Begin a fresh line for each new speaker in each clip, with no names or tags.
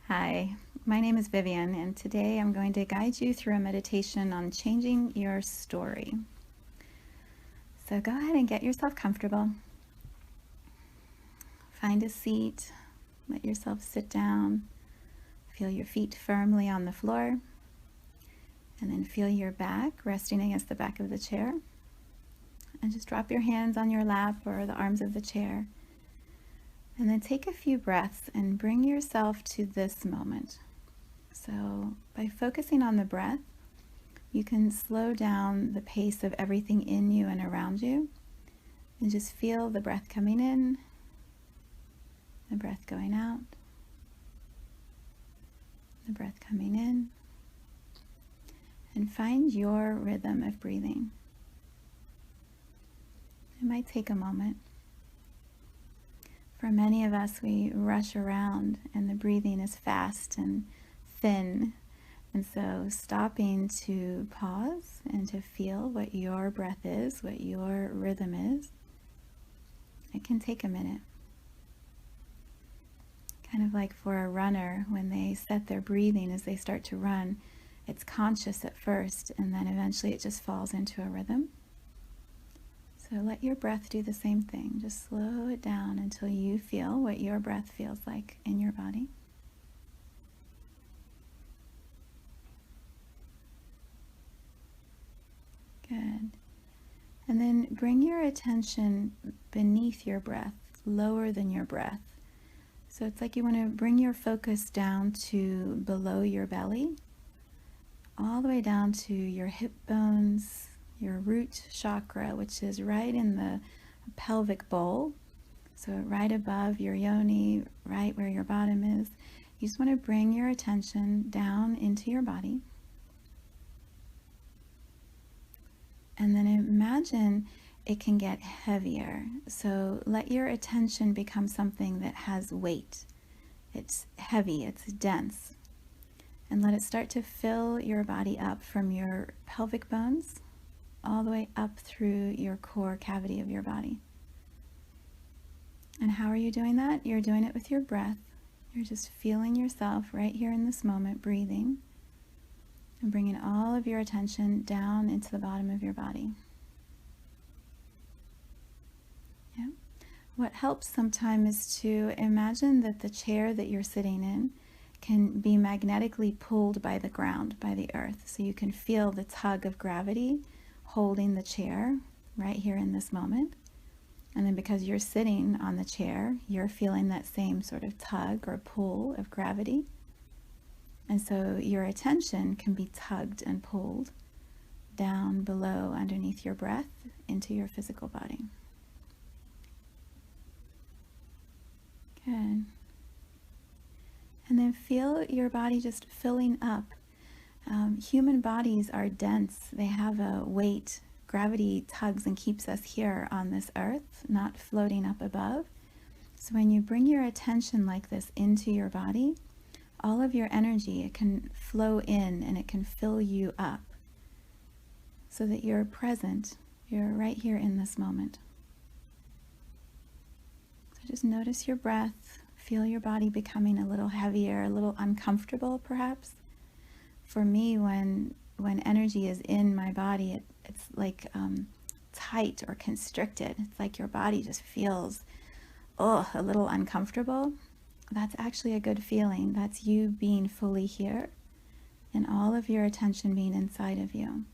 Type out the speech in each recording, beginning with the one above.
Hi, my name is Vivienne, and today I'm going to guide you through a meditation on changing your story. So go ahead and get yourself comfortable. Find a seat, let yourself sit down, feel your feet firmly on the floor, and then feel your back resting against the back of the chair. And just drop your hands on your lap or the arms of the chair. And then take a few breaths and bring yourself to this moment. So by focusing on the breath, you can slow down the pace of everything in you and around you, and just feel the breath coming in, the breath going out, the breath coming in, and find your rhythm of breathing. It might take a moment. For many of us, we rush around and the breathing is fast and thin. And so stopping to pause and to feel what your breath is, what your rhythm is, it can take a minute. Kind of like for a runner, when they set their breathing as they start to run, it's conscious at first and then eventually it just falls into a rhythm. So let your breath do the same thing. Just slow it down until you feel what your breath feels like in your body. Good. And then bring your attention beneath your breath, lower than your breath. So it's like you want to bring your focus down to below your belly, all the way down to your hip bones, your root chakra, which is right in the pelvic bowl. So right above your yoni, right where your bottom is. You just want to bring your attention down into your body. And then imagine it can get heavier. So let your attention become something that has weight. It's heavy, it's dense. And let it start to fill your body up from your pelvic bones all the way up through your core cavity of your body. And how are you doing that? You're doing it with your breath. You're just feeling yourself right here in this moment, breathing, and bringing all of your attention down into the bottom of your body. Yeah. What helps sometimes is to imagine that the chair that you're sitting in can be magnetically pulled by the ground, by the earth. So you can feel the tug of gravity holding the chair right here in this moment. And then because you're sitting on the chair, you're feeling that same sort of tug or pull of gravity. And so your attention can be tugged and pulled down below underneath your breath into your physical body. Good. And then feel your body just filling up. Human bodies are dense. They have a weight. Gravity tugs and keeps us here on this earth, not floating up above. So when you bring your attention like this into your body, all of your energy, it can flow in and it can fill you up so that you're present. You're right here in this moment. So just notice your breath. Feel your body becoming a little heavier, a little uncomfortable perhaps. For me, when energy is in my body, it's like tight or constricted. It's like your body just feels, a little uncomfortable. That's actually a good feeling. That's you being fully here and all of your attention being inside of you.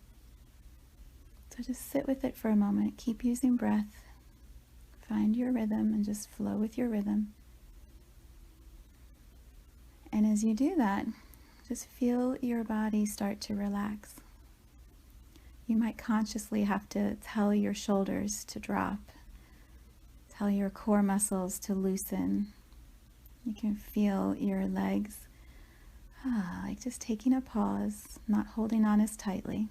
So just sit with it for a moment. Keep using breath. Find your rhythm and just flow with your rhythm. And as you do that, just feel your body start to relax. You might consciously have to tell your shoulders to drop, tell your core muscles to loosen. You can feel your legs, like just taking a pause, not holding on as tightly.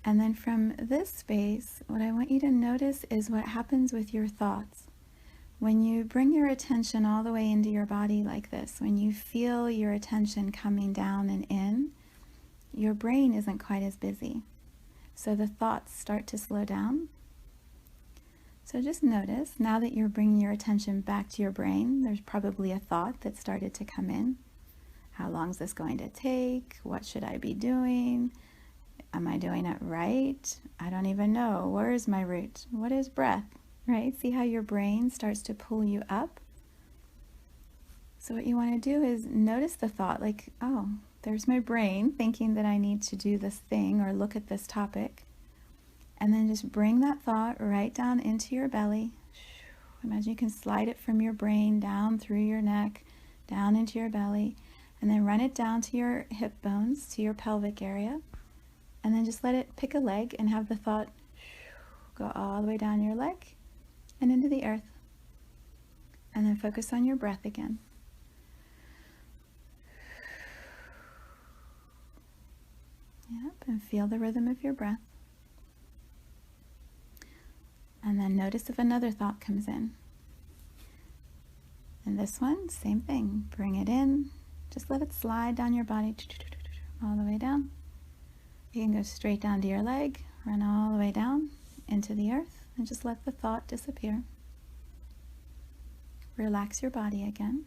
And then from this space, what I want you to notice is what happens with your thoughts. When you bring your attention all the way into your body like this, when you feel your attention coming down and in, your brain isn't quite as busy. So the thoughts start to slow down. So just notice, now that you're bringing your attention back to your brain, there's probably a thought that started to come in. How long is this going to take? What should I be doing? Am I doing it right? I don't even know. Where is my root? What is breath? Right? See how your brain starts to pull you up? So what you want to do is notice the thought, like, oh, there's my brain thinking that I need to do this thing or look at this topic. And then just bring that thought right down into your belly. Imagine you can slide it from your brain down through your neck, down into your belly, and then run it down to your hip bones, to your pelvic area. And then just let it pick a leg and have the thought go all the way down your leg and into the earth. And then focus on your breath again. Yep, and feel the rhythm of your breath. And then notice if another thought comes in. And this one, same thing. Bring it in. Just let it slide down your body all the way down. You can go straight down to your leg, run all the way down into the earth, and just let the thought disappear. Relax your body again.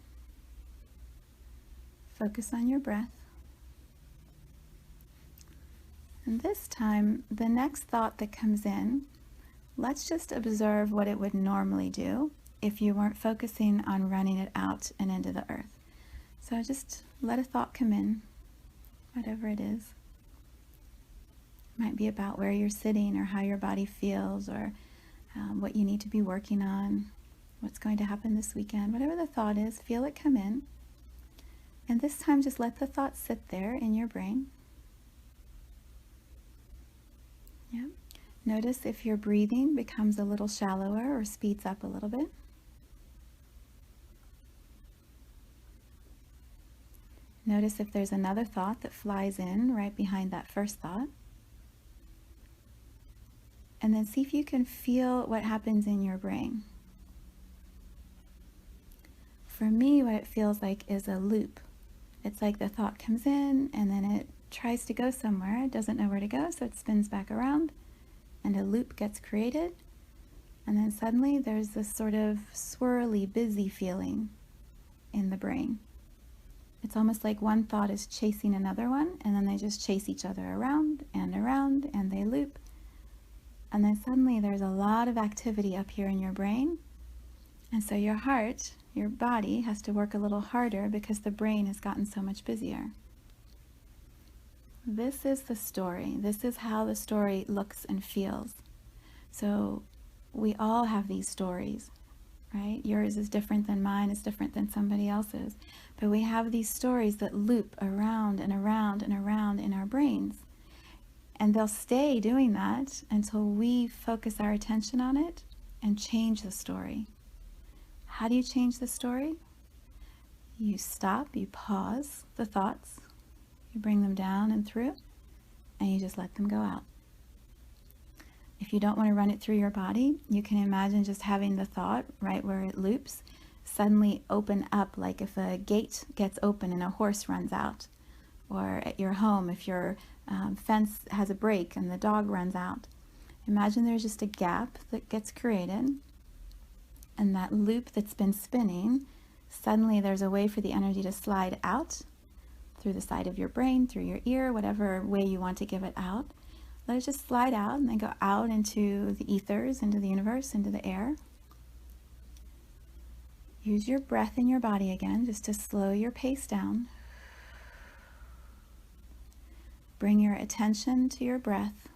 Focus on your breath. And this time, the next thought that comes in, let's just observe what it would normally do if you weren't focusing on running it out and into the earth. So just let a thought come in, whatever it is. It might be about where you're sitting or how your body feels or what you need to be working on, what's going to happen this weekend. Whatever the thought is, feel it come in. And this time just let the thought sit there in your brain. Yeah. Notice if your breathing becomes a little shallower or speeds up a little bit. Notice if there's another thought that flies in right behind that first thought. And then see if you can feel what happens in your brain. For me, what it feels like is a loop. It's like the thought comes in and then it tries to go somewhere. It doesn't know where to go, so it spins back around. And a loop gets created, and then suddenly there's this sort of swirly, busy feeling in the brain. It's almost like one thought is chasing another one, and then they just chase each other around, and they loop. And then suddenly there's a lot of activity up here in your brain, and so your heart, your body, has to work a little harder because the brain has gotten so much busier. This is the story. This is how the story looks and feels. So we all have these stories, right? Yours is different than mine, it's different than somebody else's. But we have these stories that loop around and around and around in our brains. And they'll stay doing that until we focus our attention on it and change the story. How do you change the story? You stop, you pause the thoughts. You bring them down and through, and you just let them go out. If you don't want to run it through your body, you can imagine just having the thought right where it loops suddenly open up, like if a gate gets open and a horse runs out, or at your home if your fence has a break and the dog runs out. Imagine there's just a gap that gets created, and that loop that's been spinning, suddenly there's a way for the energy to slide out through the side of your brain, through your ear, whatever way you want to give it out. Let it just slide out and then go out into the ethers, into the universe, into the air. Use your breath in your body again just to slow your pace down. Bring your attention to your breath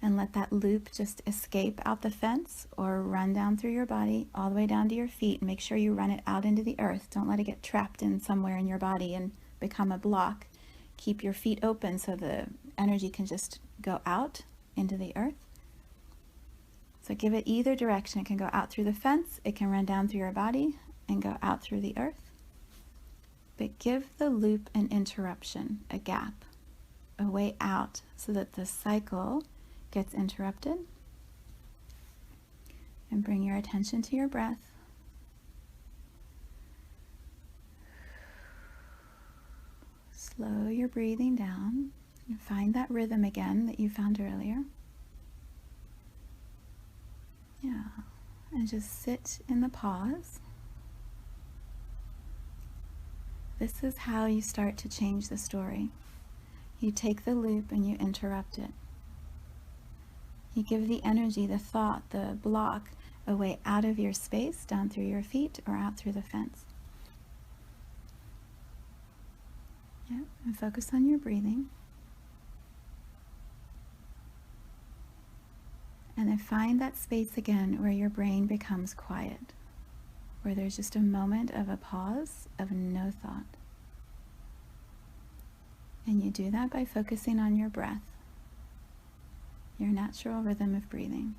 and let that loop just escape out the fence or run down through your body all the way down to your feet. Make sure you run it out into the earth. Don't let it get trapped in somewhere in your body and become a block. Keep your feet open so the energy can just go out into the earth. So give it either direction. It can go out through the fence, it can run down through your body and go out through the earth. But give the loop an interruption, a gap, a way out so that the cycle gets interrupted. And bring your attention to your breath. Slow your breathing down and find that rhythm again that you found earlier. Yeah. And just sit in the pause. This is how you start to change the story. You take the loop and you interrupt it. You give the energy, the thought, the block a way out of your space, down through your feet or out through the fence. Yeah, and focus on your breathing. And then find that space again where your brain becomes quiet, where there's just a moment of a pause, of no thought. And you do that by focusing on your breath, your natural rhythm of breathing.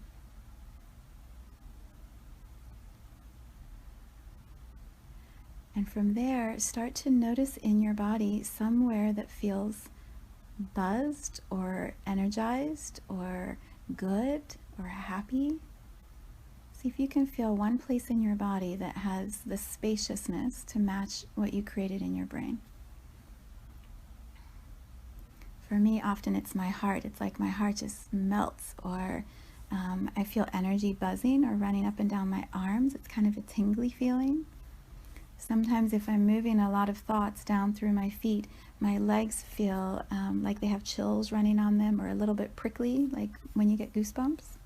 And from there, start to notice in your body somewhere that feels buzzed or energized or good or happy. See if you can feel one place in your body that has the spaciousness to match what you created in your brain. For me, often it's my heart. It's like my heart just melts, or I feel energy buzzing or running up and down my arms. It's kind of a tingly feeling. Sometimes if I'm moving a lot of thoughts down through my feet, my legs feel like they have chills running on them, or a little bit prickly, like when you get goosebumps.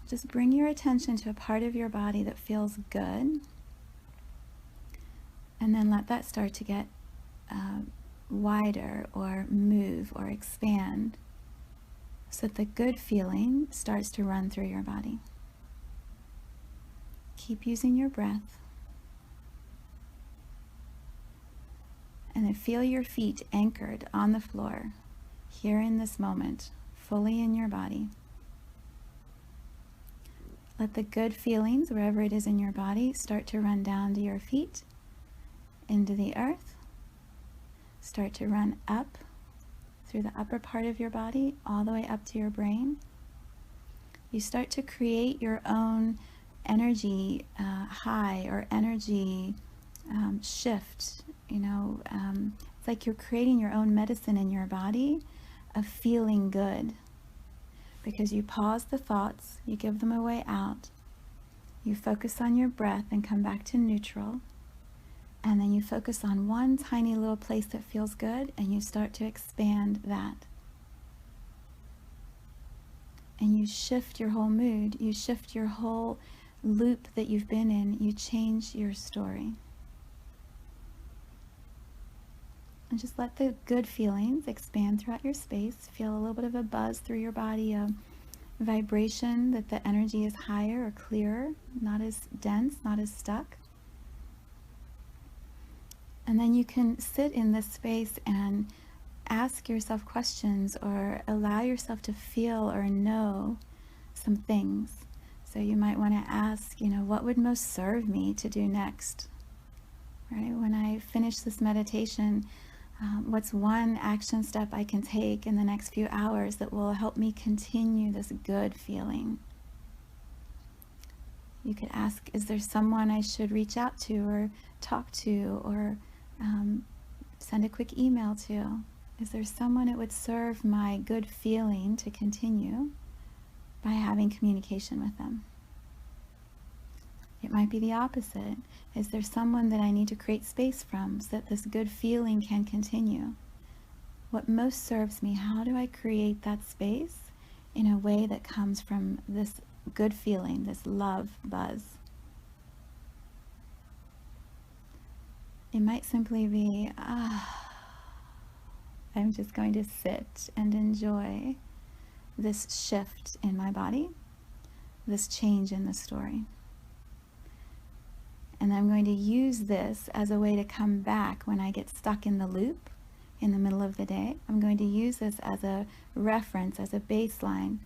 Just bring your attention to a part of your body that feels good, and then let that start to get wider or move or expand, so that the good feeling starts to run through your body. Keep using your breath. And then feel your feet anchored on the floor, here in this moment, fully in your body. Let the good feelings, wherever it is in your body, start to run down to your feet, into the earth. Start to run up through the upper part of your body, all the way up to your brain. You start to create your own energy high or energy shift. It's like you're creating your own medicine in your body of feeling good, because you pause the thoughts, you give them a way out, you focus on your breath and come back to neutral, and then you focus on one tiny little place that feels good and you start to expand that. And you shift your whole mood, you shift your whole loop that you've been in, you change your story. And just let the good feelings expand throughout your space. Feel a little bit of a buzz through your body, a vibration that the energy is higher or clearer, not as dense, not as stuck. And then you can sit in this space and ask yourself questions, or allow yourself to feel or know some things. So you might want to ask, what would most serve me to do next? Right? When I finish this meditation, what's one action step I can take in the next few hours that will help me continue this good feeling? You could ask, is there someone I should reach out to or talk to, or send a quick email to? Is there someone it would serve my good feeling to continue by having communication with them? It might be the opposite. Is there someone that I need to create space from so that this good feeling can continue? What most serves me, how do I create that space in a way that comes from this good feeling, this love buzz? It might simply be, I'm just going to sit and enjoy this shift in my body, this change in the story. And I'm going to use this as a way to come back when I get stuck in the loop in the middle of the day. I'm going to use this as a reference, as a baseline,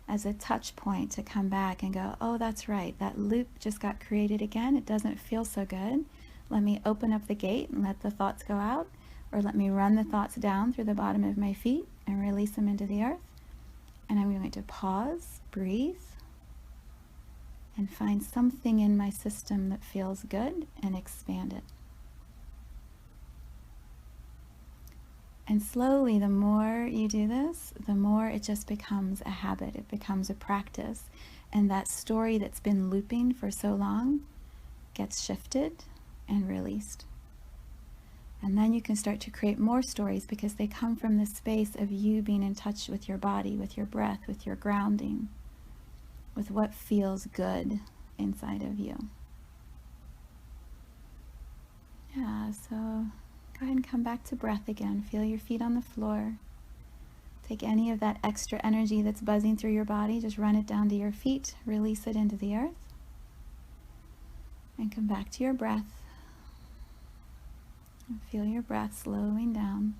as a touch point to come back and go, oh, that's right, that loop just got created again. It doesn't feel so good. Let me open up the gate and let the thoughts go out, or let me run the thoughts down through the bottom of my feet and release them into the earth. And I'm going to pause, breathe, and find something in my system that feels good and expand it. And slowly, the more you do this, the more it just becomes a habit. It becomes a practice. And that story that's been looping for so long gets shifted and released. And then you can start to create more stories because they come from the space of you being in touch with your body, with your breath, with your grounding, with what feels good inside of you. Yeah, so go ahead and come back to breath again. Feel your feet on the floor. Take any of that extra energy that's buzzing through your body, just run it down to your feet, release it into the earth, and come back to your breath. And feel your breath slowing down.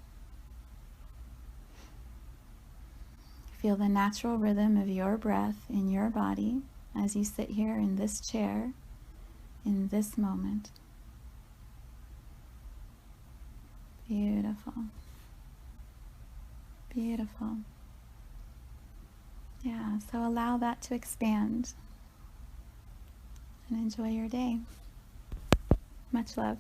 Feel the natural rhythm of your breath in your body as you sit here in this chair, in this moment. Beautiful. Beautiful. Yeah, so allow that to expand and enjoy your day. Much love.